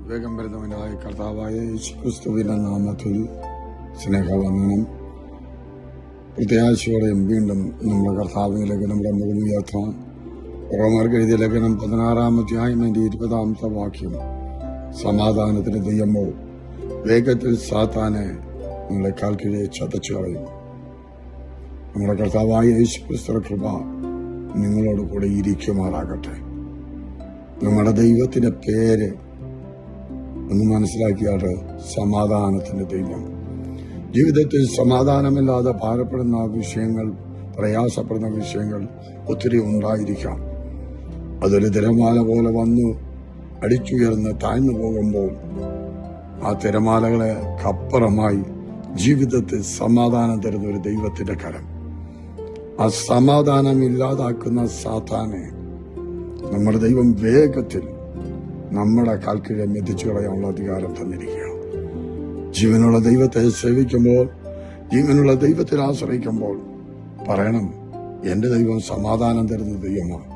വേഗം വരുന്നവനായ കർത്താവായ യേശുക്രിസ്തുവിന്റെ നാമത്തിൽ സ്നേഹവന്ദനം. പ്രത്യാശയോടെയും വീണ്ടും നമ്മുടെ കർത്താവിലേക്ക് നമ്മുടെ മുഖം യാത്ര. റോമർക്ക് എഴുതിയ ലേഖനം 16-ാം അധ്യായം 20-ാമത്തെ വാക്യം. സമാധാനത്തിന് ദൈവമോ വേഗത്തിൽ സാത്താനെ നിങ്ങളെ കാൽക്കീഴെ ചതച്ചു കളയും. നമ്മുടെ കർത്താവായ യേശുക്രിസ്തുവിന്റെ കൃപ നിങ്ങളോട് കൂടെ ഇരിക്കുമാറാകട്ടെ. നമ്മുടെ ദൈവത്തിന്റെ പേര് ഒന്ന് മനസ്സിലാക്കിയാട്ട്, സമാധാനത്തിന്റെ ദൈവം. ജീവിതത്തിൽ സമാധാനമില്ലാതെ ഭാരപ്പെടുന്ന വിഷയങ്ങൾ, പ്രയാസപ്പെടുന്ന വിഷയങ്ങൾ ഒത്തിരി ഉണ്ടായിരിക്കാം. അതൊരു തിരമാല പോലെ വന്ന് അടിച്ചുയർന്ന് താഴ്ന്നു പോകുമ്പോൾ ആ തിരമാലകളെ അപ്പുറമായി ജീവിതത്തിൽ സമാധാനം തരുന്ന ഒരു ദൈവത്തിന്റെ കരം. ആ സമാധാനം ഇല്ലാതാക്കുന്ന സാത്താനെ നമ്മുടെ ദൈവം വേഗത്തിൽ നമ്മുടെ കാൽക്കീഴെ മെതിച്ചു കളയാനുള്ള അധികാരം തന്നിരിക്കുക. ജീവനുള്ള ദൈവത്തെ സേവിക്കുമ്പോൾ, ജീവനുള്ള ദൈവത്തിൽ ആശ്രയിക്കുമ്പോൾ പറയണം, എന്റെ ദൈവം സമാധാനം തരുന്ന ദൈവമാണ്.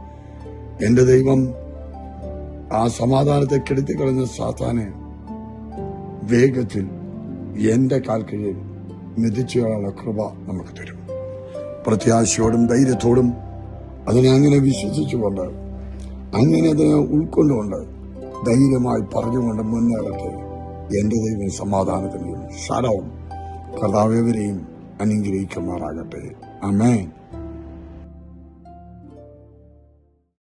എന്റെ ദൈവം ആ സമാധാനത്തെ കെടുത്തിക്കളഞ്ഞ സാത്താനെ വേഗത്തിൽ എന്റെ കാൽക്കീഴിൽ മെതിച്ചു കളയാനുള്ള കൃപ നമുക്ക് തരും. പ്രത്യാശയോടും ധൈര്യത്തോടും അതിനെ അങ്ങനെ വിശ്വസിച്ചുകൊണ്ട്, അങ്ങനെ അതിനെ ഉൾക്കൊണ്ടുകൊണ്ട് ധൈര്യമായി പറഞ്ഞുകൊണ്ട് മുന്നേറട്ടെ. എന്റെ ദൈവം സമാധാനത്തിന്റെയും ശരവും കർത്താവരെയും അനുഗ്രഹിക്കുമാറാകട്ടെ. ആമേൻ.